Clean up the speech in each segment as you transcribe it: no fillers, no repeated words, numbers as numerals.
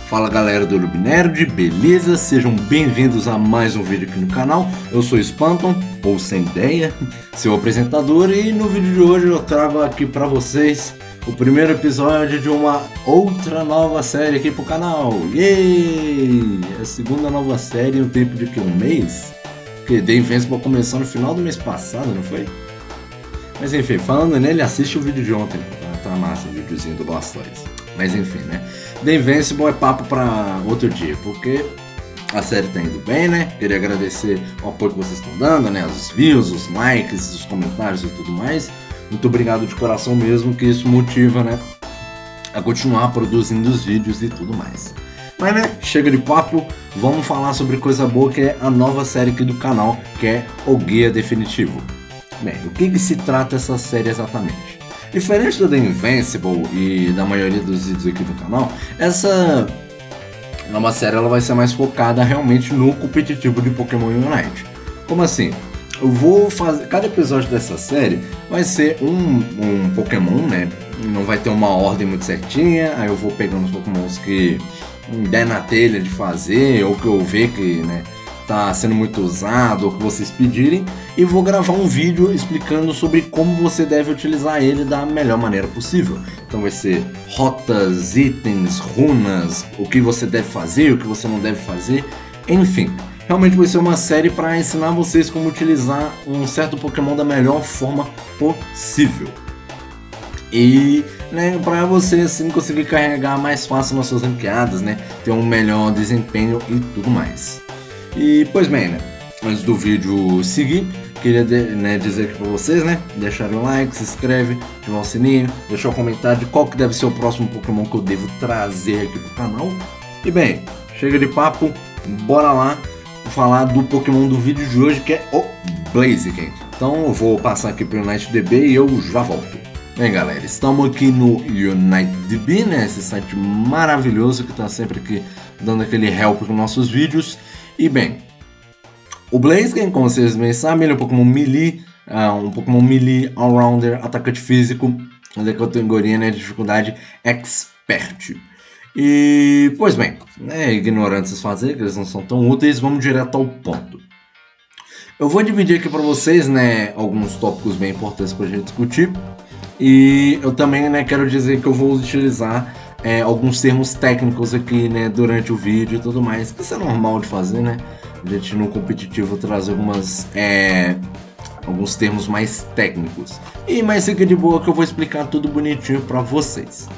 Fala galera do Urub Nerd, beleza? Sejam bem-vindos a mais um vídeo aqui no canal. Eu sou o Spanton, ou Sem Ideia, seu apresentador, e no vídeo de hoje eu trago aqui pra vocês o primeiro episódio de uma outra nova série aqui pro canal. Yay! A segunda nova série em um tempo de que? Um mês? Porque The Invincible começou no final do mês passado, não foi? Mas enfim, falando nele, assiste o vídeo de ontem, tá massa o videozinho do Blastoise. Mas enfim, né? The Invincible é papo pra outro dia, porque a série tá indo bem, né? Queria agradecer o apoio que vocês estão dando, né? Os views, os likes, os comentários e tudo mais. Muito obrigado de coração mesmo, que isso motiva, né? A continuar produzindo os vídeos e tudo mais. Mas, né? Chega de papo, vamos falar sobre coisa boa, que é a nova série aqui do canal, que é O Guia Definitivo. Bem, o que se trata essa série exatamente? Diferente da The Invincible e da maioria dos vídeos aqui do canal, essa nova série ela vai ser mais focada realmente no competitivo de Pokémon Unite. Como assim? Eu vou fazer... Cada episódio dessa série vai ser um Pokémon, né? Não vai ter uma ordem muito certinha, aí eu vou pegando os Pokémons que der na telha de fazer, ou que eu ver que, né, tá sendo muito usado, ou que vocês pedirem, e vou gravar um vídeo explicando sobre como você deve utilizar ele da melhor maneira possível. Então vai ser rotas, itens, runas, o que você deve fazer, o que você não deve fazer, enfim. Realmente vai ser uma série para ensinar vocês como utilizar um certo Pokémon da melhor forma possível. E, né, para você assim conseguir carregar mais fácil nas suas ranqueadas, né, ter um melhor desempenho e tudo mais. E, pois bem, né, antes do vídeo seguir, queria dizer aqui pra vocês, né, deixarem o like, se inscreve, ativar o sininho, deixar um comentário de qual que deve ser o próximo Pokémon que eu devo trazer aqui pro canal. E bem, chega de papo, bora lá falar do Pokémon do vídeo de hoje, que é o Blaziken. Então eu vou passar aqui pro UniteDB e eu já volto. Bem galera, estamos aqui no UniteDB, né, esse site maravilhoso que tá sempre aqui dando aquele help com nossos vídeos. E bem, o Blaziken, como vocês bem sabem, ele é um Pokémon Melee, Allrounder, atacante físico, da categoria, né, de dificuldade Expert. E, pois bem, né, ignorantes fazer, que eles não são tão úteis, vamos direto ao ponto. Eu vou dividir aqui para vocês, né, alguns tópicos bem importantes para a gente discutir. E eu também, né, quero dizer que eu vou utilizar alguns termos técnicos aqui, né, durante o vídeo e tudo mais. Isso é normal de fazer, né? A gente no competitivo trazer alguns termos mais técnicos. Mas fica de boa que eu vou explicar tudo bonitinho para vocês.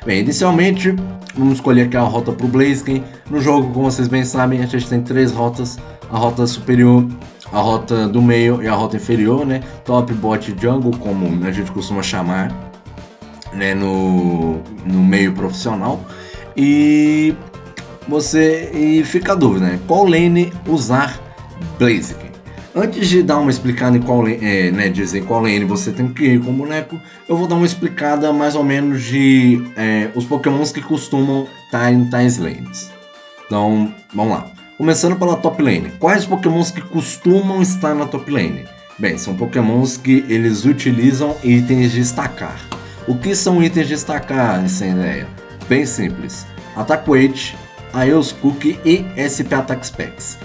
Bem, inicialmente, vamos escolher aqui a rota para o Blaziken. No jogo, como vocês bem sabem, a gente tem três rotas. A rota superior, a rota do meio e a rota inferior, né? Top, bot e jungle, como a gente costuma chamar, né, no meio profissional. E fica a dúvida, né? Qual lane usar Blaziken? Antes de dar uma explicada em qual lane, dizer qual lane você tem que ir com o boneco, eu vou dar uma explicada mais ou menos de os Pokémons que costumam estar em tais lanes. Então, vamos lá. Começando pela top lane. Quais Pokémons que costumam estar na top lane? Bem, são Pokémons que eles utilizam itens de destacar. O que são itens de destacar, sem ideia? Bem simples. Attack Weight, Aeos Cookie e SP Attack Specs.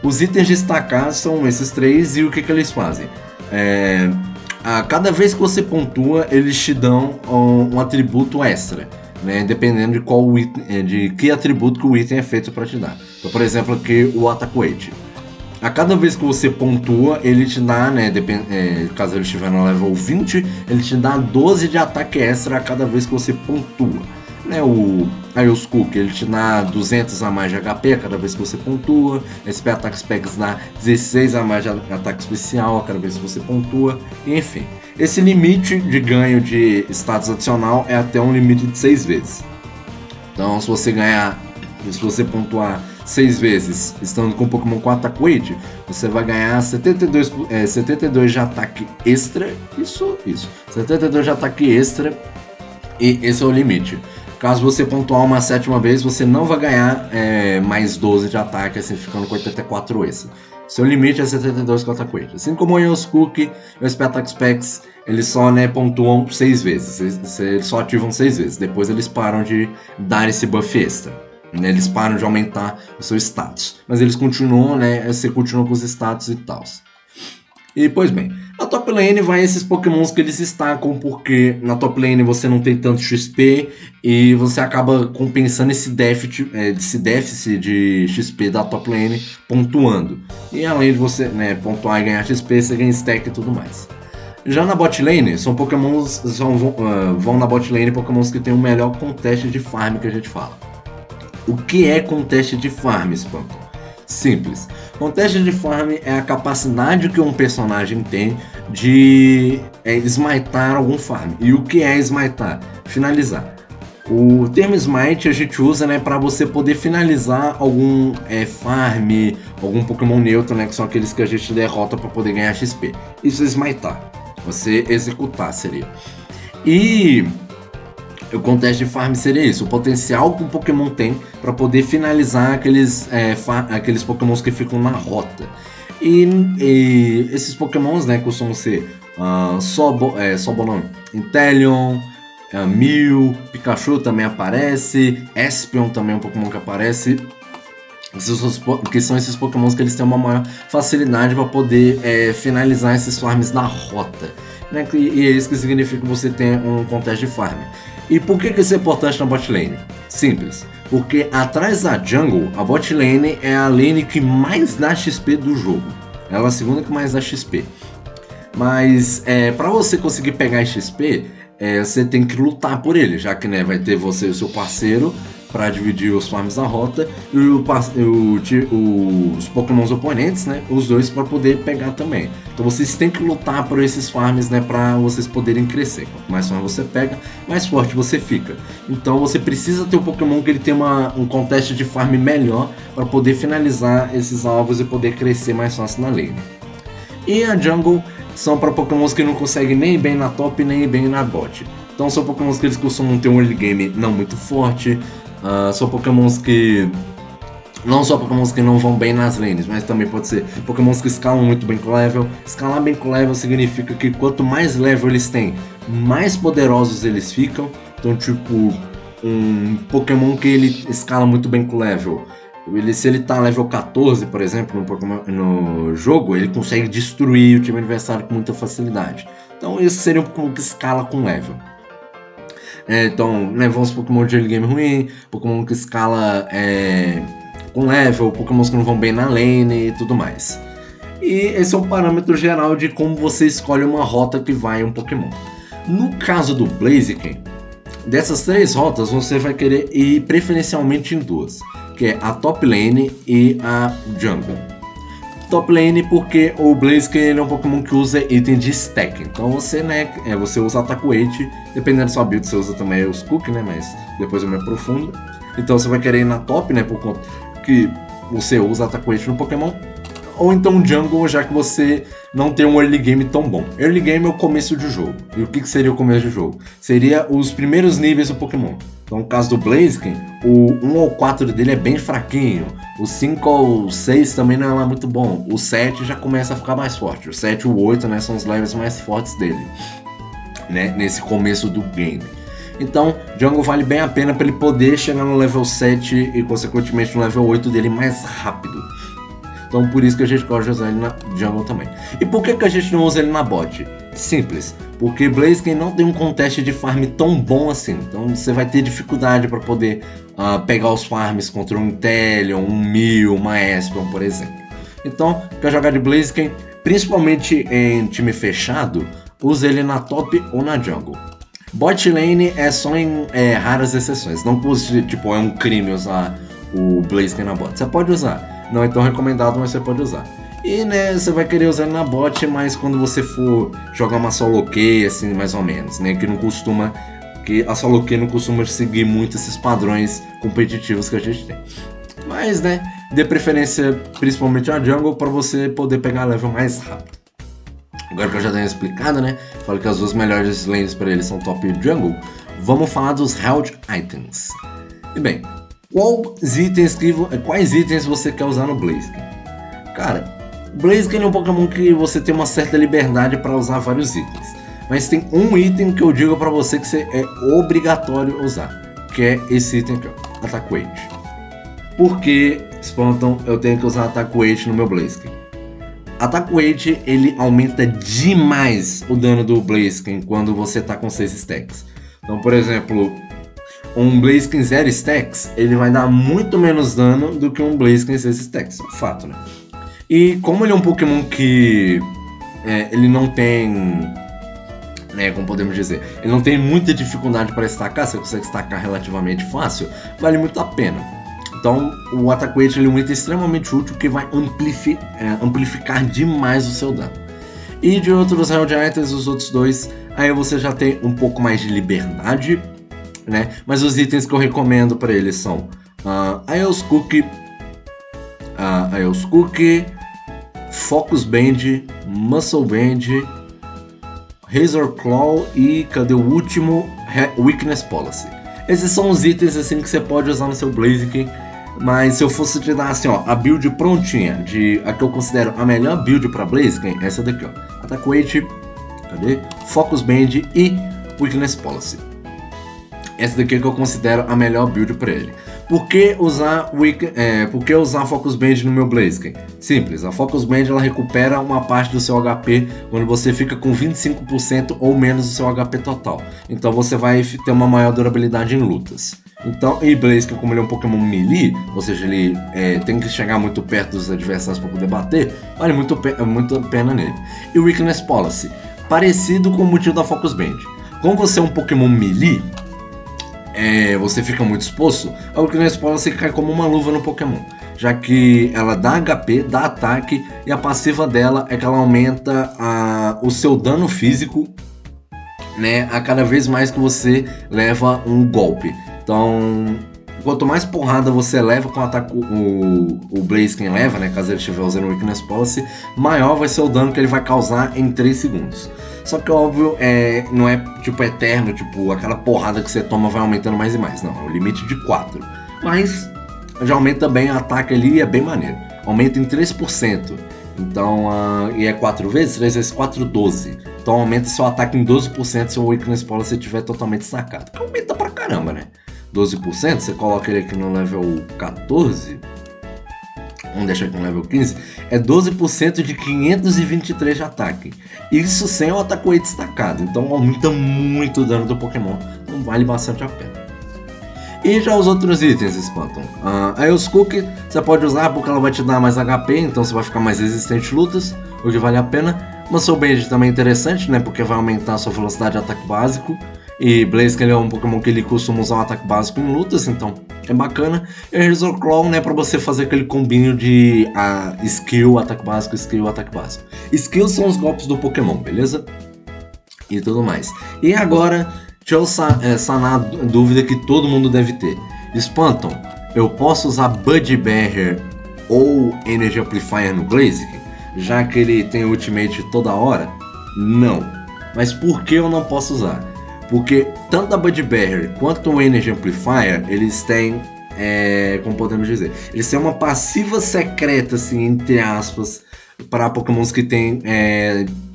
Os itens de destacar são esses três e o que eles fazem? A cada vez que você pontua, eles te dão um atributo extra, né, dependendo de qual item, de que atributo que o item é feito para te dar. Então, por exemplo, aqui o Attack Weight. A cada vez que você pontua, ele te dá, né, caso ele estiver no level 20, ele te dá 12 de ataque extra a cada vez que você pontua. Né, o Aeos Cookie, ele te dá 200 a mais de HP a cada vez que você pontua. SP Attack Specs dá 16 a mais de ataque especial a cada vez que você pontua. E, enfim, esse limite de ganho de status adicional é até um limite de 6 vezes. Então, se você pontuar 6 vezes estando com Pokémon com Attack Weight, você vai ganhar 72 de ataque extra. Isso. 72 de ataque extra. E esse é o limite. Caso você pontuar uma sétima vez, você não vai ganhar mais 12 de ataque, assim, ficando com 84 esse. Seu limite é 72 com Attack Weight. Assim como o Aeos Cookie e o SP Attack Specs, eles só pontuam 6 vezes. Eles só ativam 6 vezes. Depois eles param de dar esse buff extra. né? Eles param de aumentar o seu status, mas eles continuam, né? Você continua com os status e tal. E, pois bem, na top lane vai esses pokémons que eles destacam, porque na top lane você não tem tanto XP e você acaba compensando esse déficit de XP da top lane pontuando. E além de você, né, pontuar e ganhar XP, você ganha stack e tudo mais. Já na bot lane, são pokémons, vão na bot lane pokémons que tem o melhor contest de farm que a gente fala. O que é contest de farm, Espanto? Simples. Contest de farm é a capacidade que um personagem tem de smitar algum farm. E o que é smitar? Finalizar. O termo smite a gente usa, né, para você poder finalizar algum farm, algum Pokémon neutro, né, que são aqueles que a gente derrota para poder ganhar XP. Isso é smitar. Você executar seria. E o contest de farm seria isso, o potencial que um Pokémon tem para poder finalizar aqueles Pokémons que ficam na rota. E esses Pokémons, né, costumam ser Sobonão, Inteleon, Mew, Pikachu também aparece, Espeon também é um Pokémon que aparece. Que são esses Pokémons que eles têm uma maior facilidade para poder finalizar esses farms na rota, né? E é isso que significa que você tem um contest de farm. E por que isso é importante na bot lane? Simples, porque atrás da jungle, a bot lane é a lane que mais dá XP do jogo. Ela é a segunda que mais dá XP. Mas para você conseguir pegar XP, você tem que lutar por ele, já que, né, vai ter você e o seu parceiro para dividir os farms da rota e os Pokémons oponentes, né, os dois para poder pegar também. Então vocês têm que lutar por esses farms, né, para vocês poderem crescer. Quanto mais farm você pega, mais forte você fica. Então você precisa ter um Pokémon que ele tenha um contest de farm melhor para poder finalizar esses alvos e poder crescer mais fácil na lane. E a jungle são para Pokémons que não conseguem nem ir bem na top nem ir bem na bot. Então são Pokémons que eles costumam ter um early game não muito forte. São Pokémons que não só Pokémons que não vão bem nas lanes, mas também pode ser Pokémons que escalam muito bem com level. Escalar bem com level significa que quanto mais level eles têm, mais poderosos eles ficam. Então, tipo, um Pokémon que ele escala muito bem com level, se ele tá level 14, por exemplo, no jogo, ele consegue destruir o time adversário com muita facilidade. Então, esse seria um Pokémon que escala com level. Então, né, vamos Pokémon de early game ruim, Pokémon que escala com level, Pokémons que não vão bem na lane e tudo mais. E esse é um parâmetro geral de como você escolhe uma rota que vai um Pokémon. No caso do Blaziken, dessas 3 rotas você vai querer ir preferencialmente em 2, que é a top lane e a jungle. Top lane porque o Blaziken ele é um Pokémon que usa item de stack, então você, né, você usa Ataque Weight, dependendo da sua build você usa também os Cook, né, mas depois eu me aprofundo. Então você vai querer ir na top, né, por conta que você usa Ataque Weight no Pokémon, ou então jungle, já que você não tem um early game tão bom. Early game é o começo do jogo. E o que seria o começo do jogo? Seria os primeiros níveis do Pokémon. Então, no caso do Blaziken, o 1 ao 4 dele é bem fraquinho. O 5 ao 6 também não é lá muito bom. O 7 já começa a ficar mais forte. O 7 e o 8, né, são os levels mais fortes dele, né, nesse começo do game. Então, jungle vale bem a pena para ele poder chegar no level 7 e, consequentemente, no level 8 dele mais rápido. Então, por isso que a gente pode usar ele na jungle também. E por que a gente não usa ele na bot? Simples, porque Blaziken não tem um contest de farm tão bom assim. Então, você vai ter dificuldade para poder pegar os farms contra um Inteleon, um Mew, uma Espeon, por exemplo. Então, quer jogar de Blaziken, principalmente em time fechado, use ele na top ou na jungle. Bot lane é só em raras exceções. Não custa, tipo, é um crime usar o Blaziken na bot. Você pode usar. Não é tão recomendado, mas você pode usar. E, né, você vai querer usar na bot, mas quando você for jogar uma solo queue, assim, mais ou menos, né? Que a solo queue não costuma seguir muito esses padrões competitivos que a gente tem. Mas, né, dê preferência principalmente a jungle para você poder pegar level mais rápido. Agora que eu já tenho explicado, né? Falei que as 2 melhores lanes para ele são top e jungle. Vamos falar dos Held Items. E bem, quais itens você quer usar no Blaziken? Cara, o Blaziken é um Pokémon que você tem uma certa liberdade para usar vários itens. Mas tem um item que eu digo para você que é obrigatório usar, que é esse item aqui, ó, Ataque Weight. Porque, Spanton, eu tenho que usar Attack Weight no meu Blaziken. Attack Weight, ele aumenta demais o dano do Blaziken quando você tá com 6 stacks. Então, por exemplo, um Blaziken 0 stacks, ele vai dar muito menos dano do que um Blaziken 6 stacks, fato, né? E como ele é um Pokémon que ele não tem, como podemos dizer, ele não tem muita dificuldade para estacar, você consegue estacar relativamente fácil, vale muito a pena. Então o Attack Weight ele é um item extremamente útil que vai amplificar demais o seu dano. E de outros Held Items, os outros dois, aí você já tem um pouco mais de liberdade, né? Mas os itens que eu recomendo para eles são Aeos Cookie, Focus Band, Muscle Band, Razor Claw e cadê o último? Weakness Policy. Esses são os itens assim que você pode usar no seu Blaziken. Mas se eu fosse te dar assim, ó, a build prontinha, a que eu considero a melhor build para Blaziken, essa daqui, ó. Attack Weight, cadê? Focus Band e Weakness Policy. Essa daqui é que eu considero a melhor build para ele. Por que usar Focus Band no meu Blaziken? Simples, a Focus Band ela recupera uma parte do seu HP quando você fica com 25% ou menos do seu HP total. Então você vai ter uma maior durabilidade em lutas. Então, e Blaziken, como ele é um Pokémon melee, ou seja, ele tem que chegar muito perto dos adversários para poder bater, vale muito a pena nele. E o Weakness Policy, parecido com o motivo da Focus Band. Como você é um Pokémon melee, você fica muito exposto, a Weakness Policy cai como uma luva no Pokémon, já que ela dá HP, dá ataque, e a passiva dela é que ela aumenta o seu dano físico, né, a cada vez mais que você leva um golpe. Então, quanto mais porrada você leva com o ataque, o Blaziken leva, né, caso ele estiver usando o Weakness Policy, maior vai ser o dano que ele vai causar em 3 segundos. Só que óbvio, não é tipo eterno, tipo aquela porrada que você toma vai aumentando mais e mais, não, é o limite de 4. Mas já aumenta bem o ataque ali e é bem maneiro. Aumenta em 3%, então, e é 4 vezes, 3 vezes 4, 12. Então aumenta seu ataque em 12% se o Weakness Policy estiver totalmente sacado. Que aumenta pra caramba, né? 12%, você coloca ele aqui no level 14, vamos deixar aqui no level 15, é 12% de 523 de ataque. Isso sem o Attack Weight destacado, então aumenta muito o dano do Pokémon, então vale bastante a pena. E já os outros itens, Spanton. A Aeos Cookie você pode usar porque ela vai te dar mais HP, então você vai ficar mais resistente em lutas, o que vale a pena. Muscle Band também é interessante, né, porque vai aumentar a sua velocidade de ataque básico. E Blaziken é um Pokémon que ele costuma usar um ataque básico em lutas, então é bacana. E Razor Claw, né, pra você fazer aquele combinho de skill, ataque básico, skill, ataque básico. Skills são os golpes do Pokémon, beleza? E tudo mais. E agora, deixa eu sanar a dúvida que todo mundo deve ter. Spanton, eu posso usar Buddy Barrier ou Energy Amplifier no Blaziken, já que ele tem Ultimate toda hora? Não. Mas por que eu não posso usar? Porque tanto a Buddy Barrier quanto o Energy Amplifier, eles têm, como podemos dizer, eles têm uma passiva secreta, assim, entre aspas, para Pokémons que tem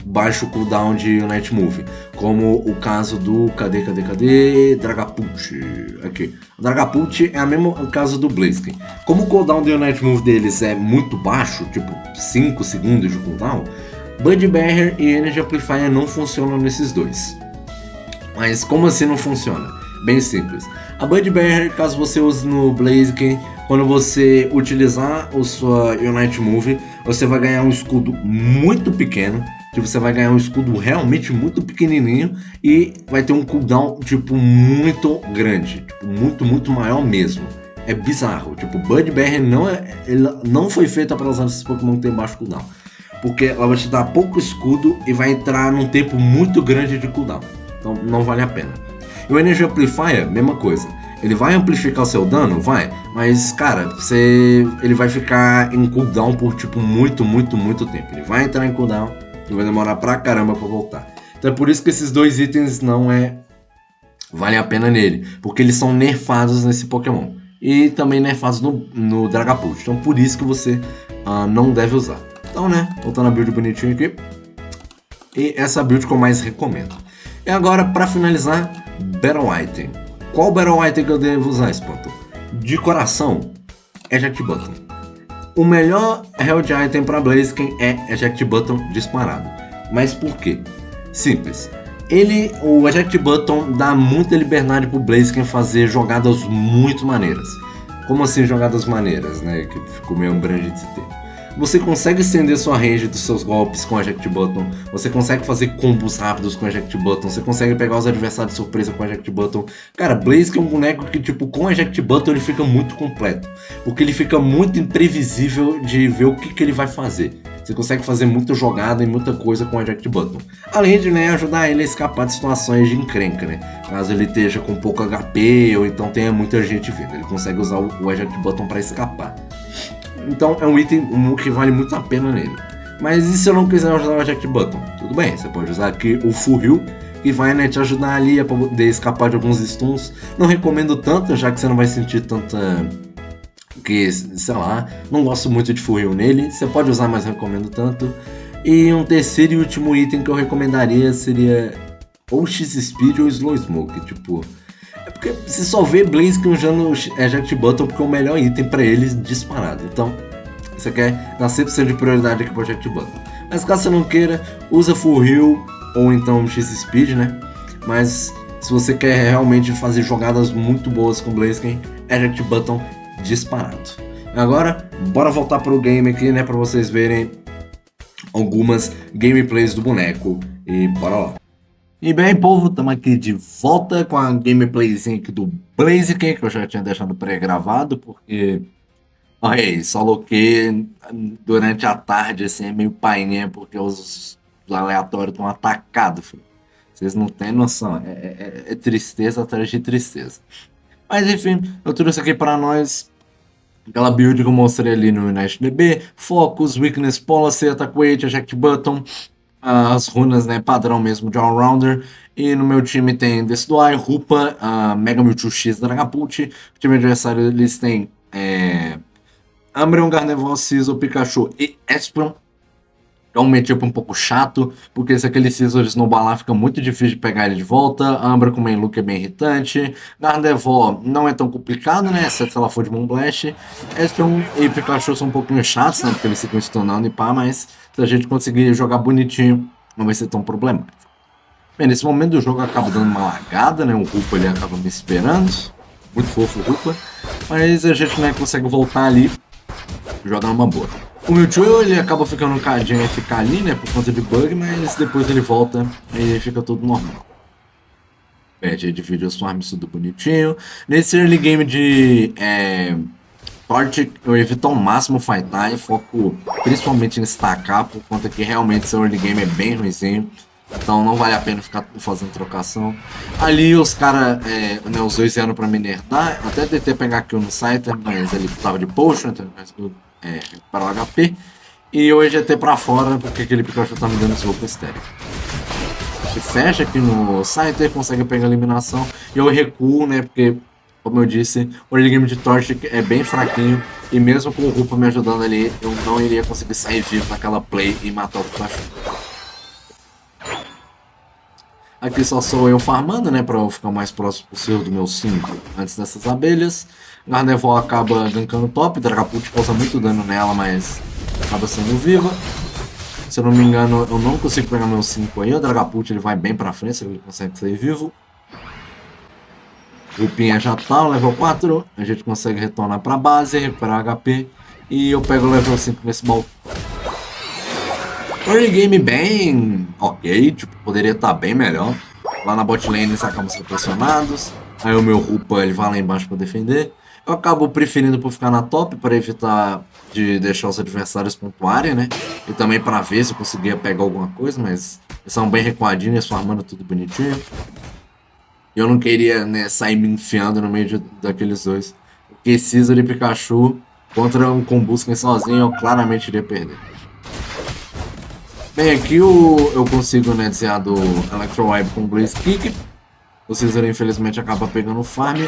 baixo cooldown de Unite Move, como o caso do, cadê, Dragapult, aqui. O Dragapult é o mesmo caso do Blaziken. Como o cooldown de Unite Move deles é muito baixo, tipo 5 segundos de cooldown, Buddy Barrier e Energy Amplifier não funcionam nesses dois. Mas como assim não funciona? Bem simples. A Buddy Barrier, caso você use no Blaziken, quando você utilizar o sua Unite Move, você vai ganhar um escudo muito pequeno. Tipo, você vai ganhar um escudo realmente muito pequenininho e vai ter um cooldown, tipo, muito grande. Tipo, muito maior mesmo. É bizarro. Tipo, Buddy Barrier não foi feita para usar esses Pokémon que tem baixo cooldown. Porque ela vai te dar pouco escudo e vai entrar num tempo muito grande de cooldown. Então não vale a pena. E o Energy Amplifier, mesma coisa. Ele vai amplificar o seu dano? Vai. Mas, cara, ele vai ficar em cooldown por, tipo, muito tempo. Ele vai entrar em cooldown e vai demorar pra caramba pra voltar. Então é por isso que esses dois itens não vale a pena nele. Porque eles são nerfados nesse Pokémon. E também nerfados no Dragapult. Então por isso que você não deve usar. Então, né, voltando a build bonitinho aqui. E essa build que eu mais recomendo. E agora, para finalizar, Battle Item. Qual Battle Item que eu devo usar, Spanton? De coração, Eject Button. O melhor Held Item para Blaziken é Eject Button disparado. Mas por quê? Simples. O Eject Button dá muita liberdade pro Blaziken fazer jogadas muito maneiras. Como assim jogadas maneiras, né? Que ficou meio abrangente esse termo. Você consegue estender sua range dos seus golpes com o Eject Button, você consegue fazer combos rápidos com o Eject Button, você consegue pegar os adversários de surpresa com o Eject Button. Cara, Blaziken é um boneco que, tipo, com o Eject Button ele fica muito completo, porque ele fica muito imprevisível de ver o que ele vai fazer. Você consegue fazer muita jogada e muita coisa com o Eject Button. Além de, né, ajudar ele a escapar de situações de encrenca, né? Caso ele esteja com pouco HP ou então tenha muita gente vendo, ele consegue usar o Eject Button para escapar. Então é um item que vale muito a pena nele. Mas e se eu não quiser usar o Eject Button? Tudo bem, você pode usar aqui o Full Heal, que vai, né, te ajudar ali a poder escapar de alguns stuns. Não recomendo tanto, já que você não vai sentir tanta... Porque, sei lá, não gosto muito de Full Heal nele. Você pode usar, mas não recomendo tanto. E um terceiro e último item que eu recomendaria seria ou X-Speed ou Slow Smoke, tipo... É porque você só vê Blaziken usando Eject Button porque é o melhor item pra eles disparado. Então, você quer dar 100% de prioridade aqui pro Eject Button. Mas caso você não queira, usa Full Heal ou então X-Speed, né? Mas se você quer realmente fazer jogadas muito boas com Blaziken, Eject Button disparado. Agora, bora voltar pro game aqui, né? Pra vocês verem algumas gameplays do boneco. E bora lá. E bem, povo, estamos aqui de volta com a gameplayzinha aqui do Blaziken, que eu já tinha deixado pré-gravado, porque... Olha aí, só loquei durante a tarde, assim, é meio paininha, porque os aleatórios estão atacados, filho. Vocês não têm noção, é tristeza atrás de tristeza. Mas enfim, eu trouxe aqui para nós aquela build que eu mostrei ali no NashDB, Focus, Weakness Policy, Attack Weight, Eject Button, as runas, né, padrão mesmo de All-Rounder. E no meu time tem Decidui, Rupa, Mega Mewtwo X, Dragapult. O time adversário eles têm Umbreon, Gardevoir, Scizor, Pikachu e Espeon. É um matchup um pouco chato, porque se aquele Scizor snowballar fica muito difícil de pegar ele de volta. Umbreon com main look é bem irritante. Gardevoir não é tão complicado, né, exceto se ela for de Moonblast. Espeon e Pikachu são um pouquinho chatos, né, porque eles ficam stunando e pá, mas se a gente conseguir jogar bonitinho, não vai ser tão problemático. Bem, nesse momento do jogo acaba dando uma lagada, né, o Rupa ele acaba me esperando. Muito fofo o Rupa, mas a gente, né, consegue voltar ali e jogar uma boa. O Mewtwo ele acaba ficando um cadinho FK ali, né, por conta de bug, mas depois ele volta e fica tudo normal. Pede divide os farms tudo bonitinho. Nesse early game de Torchic, eu evito ao máximo fightar e foco principalmente em stacar, por conta que realmente seu early game é bem ruimzinho. Então não vale a pena ficar fazendo trocação. Ali os caras, né, os dois vieram pra me nerdar. Até tentei pegar kill no Scyther, mas ele tava de potion, então eu recuperar o HP. E eu EGT pra fora, porque aquele Pikachu tá me dando soco estéreo. Ele fecha aqui no Scyther, consegue pegar a eliminação. E eu recuo, né, porque, como eu disse, o early game de Torchic é bem fraquinho. E mesmo com o Rupa me ajudando ali, eu não iria conseguir sair vivo naquela play e matar o Pikachu. Aqui só sou eu farmando, né, pra eu ficar o mais próximo possível do meu 5 antes dessas abelhas. Gardevoir acaba gankando top, Dragapult causa muito dano nela, mas acaba sendo viva. Se eu não me engano, eu não consigo pegar meu 5 aí, o Dragapult ele vai bem pra frente, ele consegue sair vivo. O Pinha já tá, o level 4, a gente consegue retornar pra base, recuperar HP. E eu pego o level 5 nesse baú. Early game bem ok, tipo, poderia estar bem melhor. Lá na bot lane eles acabam sendo pressionados. Aí o meu Rupa ele vai lá embaixo para defender. Eu acabo preferindo por ficar na top para evitar de deixar os adversários pontuarem, né? E também para ver se eu conseguia pegar alguma coisa, mas eles são bem recuadinhos, farmando tudo bonitinho. E eu não queria, né, sair me enfiando no meio daqueles dois. Porque Scizor e Pikachu contra um Combusken sozinho eu claramente iria perder. Bem, aqui eu consigo, né, desviar do Electro Web com Blaze Kick. O Scizor infelizmente acaba pegando o farm.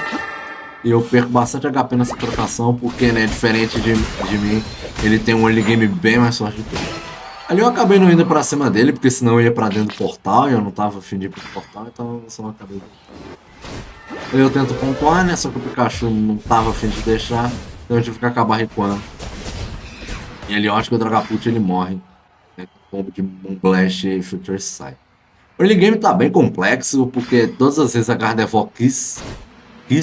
E eu perco bastante HP nessa trocação, porque, né, diferente de mim, ele tem um early game bem mais forte do que eu. Ali eu acabei não indo pra cima dele, porque senão eu ia pra dentro do portal, e eu não tava afim de ir pro portal, então eu só acabei. Eu tento pontuar, né, só que o Pikachu não tava afim de deixar. Então eu tive que acabar recuando. E ele, eu acho que o Dragapult ele morre. Né, com combo de Moonblast e Future Sight. O early game tá bem complexo, porque todas as vezes a Gardevoir quis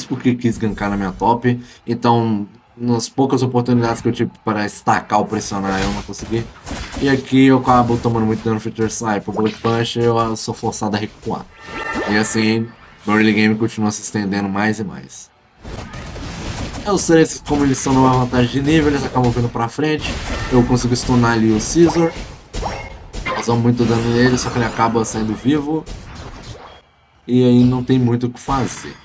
porque quis gankar na minha top. Então, nas poucas oportunidades que eu tive para estacar ou pressionar, eu não consegui. E aqui eu acabo tomando muito dano no Future Sight. Por Bullet Punch eu sou forçado a recuar. E assim, meu early game continua se estendendo mais e mais. Os três, como eles estão numa vantagem de nível, eles acabam vindo pra frente. Eu consigo stunar ali o Scizor. Causamos muito dano nele, só que ele acaba saindo vivo. E aí não tem muito o que fazer.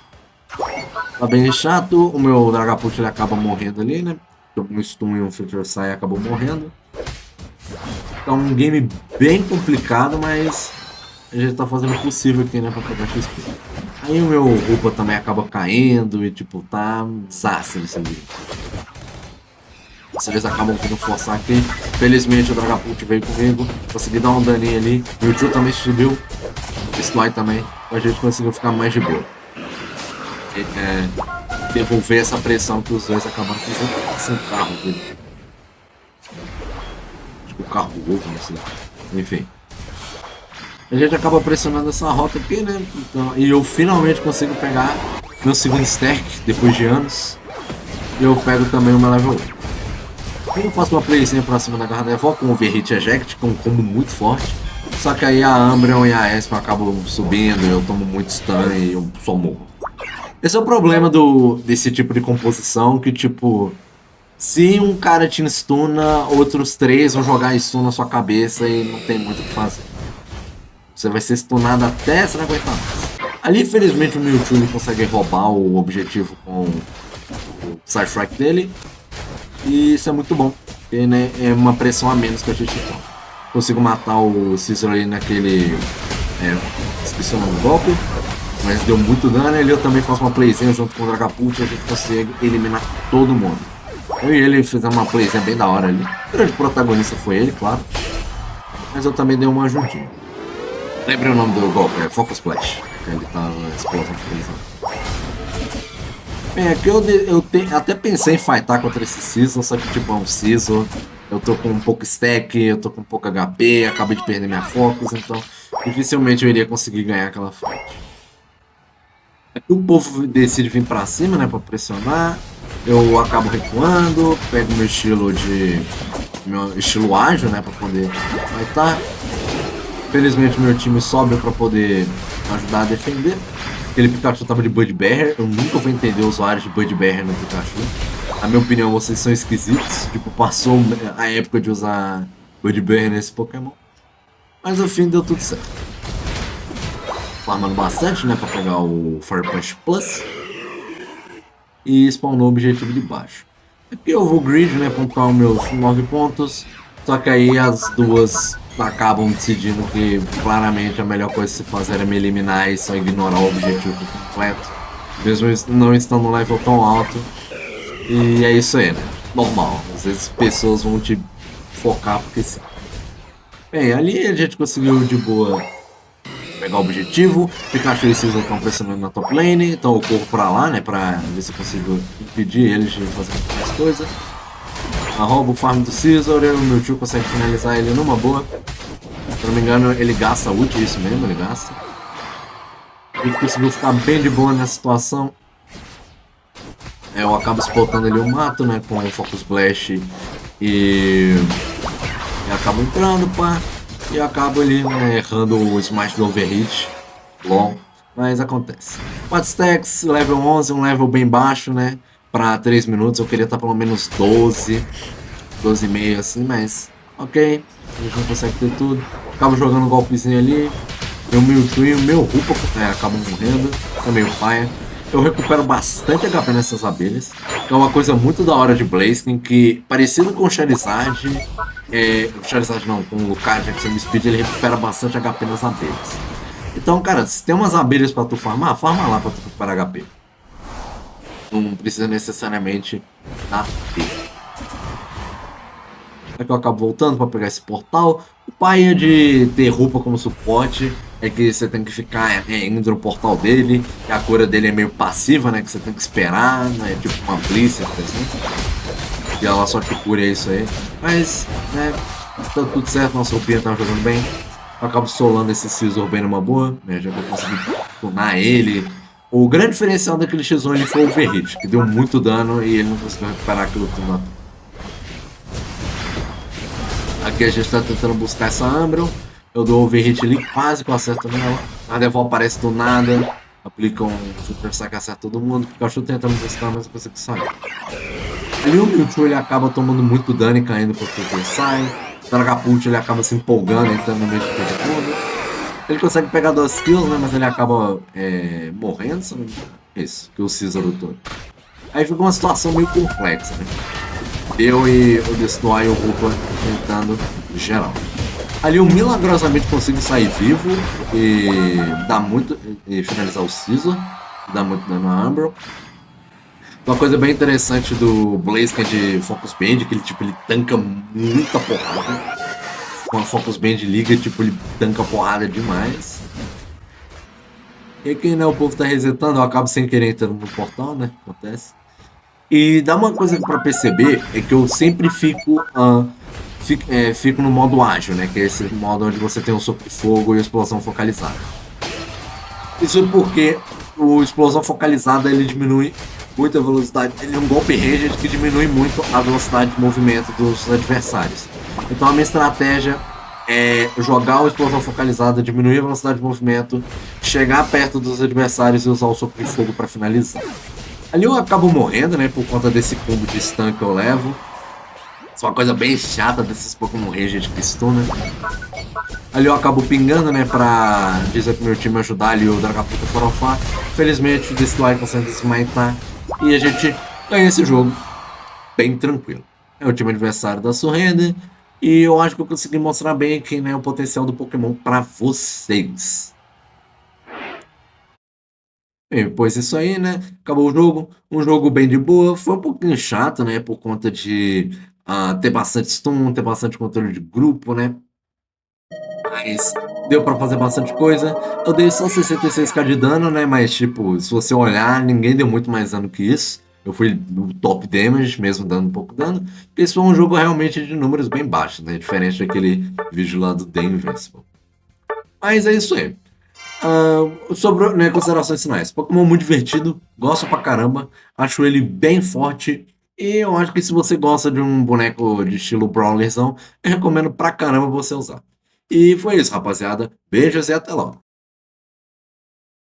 Tá bem chato, o meu Dragapult ele acaba morrendo ali, né? Um stun e um Future Sight acabou morrendo. Então um game bem complicado, mas a gente tá fazendo o possível aqui, né, pra pegar XP. Aí o meu roupa também acaba caindo e tipo, tá um desastre nesse vídeo. Eles acabam vindo forçar aqui. Felizmente o Dragapult veio comigo, consegui dar um daninho ali. O Mewtwo também subiu, o Sly também, a gente conseguiu ficar mais de boa. Devolver essa pressão que os dois acabaram fazendo sem o carro dele. Acho que o carro do ovo, não sei. Enfim. A gente acaba pressionando essa rota aqui, né? Então, e eu finalmente consigo pegar meu segundo stack, depois de anos. E eu pego também o meu level 1. Eu faço uma playzinha pra cima da Gardevoir com o Overhit Eject, com um combo muito forte. Só que aí a Umbreon e a Espeon acabam subindo, eu tomo muito stun e eu só morro. Esse é o problema desse tipo de composição, que tipo... Se um cara te stuna, outros três vão jogar stun na sua cabeça e não tem muito o que fazer. Você vai ser stunado até você não aguentar mais. Ali, infelizmente, o Mewtwo ele consegue roubar o objetivo com o Side Strike dele. E isso é muito bom, porque né, é uma pressão a menos que a gente tem. Consigo matar o Scizor ali naquele... esqueci o nome do golpe. Mas deu muito dano, ali eu também faço uma playzinha junto com o Dragapult e a gente consegue eliminar todo mundo. Eu e ele fizemos uma playzinha bem da hora ali. O grande protagonista foi ele, claro. Mas eu também dei uma ajudinha. Lembrei o nome do golpe, é Focus Splash. Ele tava explosão de. Bem, aqui eu até pensei em fightar contra esse Scizor, só que tipo é um Scizor. Eu tô com um pouco stack, eu tô com pouco HP, acabei de perder minha Focus, então dificilmente eu iria conseguir ganhar aquela fight. Aqui o povo decide vir pra cima, né, pra pressionar. Eu acabo recuando, pego meu estilo ágil, né, pra poder fightar. Felizmente meu time sobe pra poder ajudar a defender. Aquele Pikachu tava de Budberry, eu nunca vou entender os usuários de Budberry no Pikachu. Na minha opinião, vocês são esquisitos, tipo, passou a época de usar Budberry nesse Pokémon. Mas no fim deu tudo certo. Farmando bastante, né, pra pegar o Fire Punch Plus. E spawnou o objetivo de baixo. Aqui eu vou grid, né, pontuar os meus 9 pontos. Só que aí as duas acabam decidindo que claramente a melhor coisa a se fazer é me eliminar e só ignorar o objetivo completo. Mesmo não estando no level tão alto. E é isso aí, né? Normal. Às vezes pessoas vão te focar porque sim. Bem, ali a gente conseguiu de boa pegar o objetivo. Pikachu e Scizor estão pressionando na top lane, então eu corro pra lá, né, pra ver se eu consigo impedir eles de fazer mais coisa. Roubo o farm do Scizor e o Mewtwo consegue finalizar ele numa boa. Se não me engano, ele gasta ult, isso mesmo, ele gasta. A gente conseguiu ficar bem de boa nessa situação. Eu acabo explotando ali o mato, né, com o Focus Blast e acabo entrando, pá. E eu acabo ali, né, errando o Smash do Overhit. Bom, mas acontece. 4 stacks, level 11, um level bem baixo, né? Pra 3 minutos, eu queria estar pelo menos 12, 12,5 assim, mas ok. A gente não consegue ter tudo. Acabo jogando um golpezinho ali. Meu Mewtwo e o meu Rupa acabam morrendo. É meio paia. Eu recupero bastante HP nessas abelhas. Que é uma coisa muito da hora de Blaziken, que parecido com o Charizard. O Charizard não, com o Lucario, Jackson Speed, ele recupera bastante HP nas abelhas. Então, cara, se tem umas abelhas pra tu farmar, farma lá pra tu recuperar HP. Não precisa necessariamente dar P. Aqui eu acabo voltando pra pegar esse portal. O pai de ter roupa como suporte é que você tem que ficar indo no portal dele, e a cura dele é meio passiva, né? Que você tem que esperar, né? Tipo uma Blissey, por exemplo. E ela só te cura, é isso aí. Mas, né? Tá tudo certo, nossa roupinha tá jogando bem. Eu acabo solando esse Scizor bem numa boa, né? Já vou conseguir tunar ele. O grande diferencial daquele X1 ele foi o overhit, que deu muito dano e ele não conseguiu recuperar aquilo tudo. Aqui a gente tá tentando buscar essa Umbreon. Eu dou overhit ali, quase que eu acerto nela. A Devil aparece do nada. Aplica um Super Saque, acerta todo mundo. Pikachu tentando buscar, mas eu consigo sair. Ali o Mewtwo ele acaba tomando muito dano e caindo pro Super Sai. O Dragapult ele acaba se empolgando, entrando no meio de todo mundo. Ele consegue pegar 2 kills, né? Mas ele acaba morrendo, se não me engano. Isso, que o Caesar lutou. Aí fica uma situação meio complexa, né? Eu e o Destoy e o Rupa enfrentando geral. Ali eu milagrosamente consigo sair vivo e dar muito. E finalizar o Caesar, dar muito dano a Umbreon. Uma coisa bem interessante do Blaziken de Focus Band, que ele tanca muita porrada. Com a Focus Band liga, ele tanca porrada demais. E aqui, né, o povo tá resetando, eu acabo sem querer entrando no portal, né? Acontece. E dá uma coisa pra perceber, é que eu sempre fico no modo ágil, né? Que é esse modo onde você tem um soco de fogo e explosão focalizada. Isso é porque o explosão focalizada ele diminui muito a velocidade. Ele é um golpe ranged que diminui muito a velocidade de movimento dos adversários. Então a minha estratégia é jogar o explosão focalizada, diminuir a velocidade de movimento, chegar perto dos adversários e usar o soco de fogo para finalizar. Ali eu acabo morrendo, né, por conta desse combo de stun que eu levo. Isso é uma coisa bem chata desses Pokémon Ranged que stun, né? Ali eu acabo pingando, né, pra dizer pro meu time ajudar ali o Dragapult a forofar. Felizmente o Destroy consegue desmaitar e a gente ganha esse jogo bem tranquilo. É o time adversário da Surrender e eu acho que eu consegui mostrar bem aqui, né, o potencial do Pokémon pra vocês. Bem, pois isso aí, né? Acabou o jogo. Um jogo bem de boa. Foi um pouquinho chato, né? Por conta de ter bastante stun, ter bastante controle de grupo, né? Mas deu pra fazer bastante coisa. Eu dei só 66k de dano, né? Mas, tipo, se você olhar, ninguém deu muito mais dano que isso. Eu fui no top damage, mesmo dando pouco dano. Porque esse foi um jogo realmente de números bem baixos, né? Diferente daquele vídeo lá do The Invincible. Mas é isso aí. Sobre, né, considerações finais. Pokémon muito divertido, gosto pra caramba, acho ele bem forte. E eu acho que se você gosta de um boneco de estilo Brawlerzão, eu recomendo pra caramba você usar. E foi isso, rapaziada. Beijos e até logo.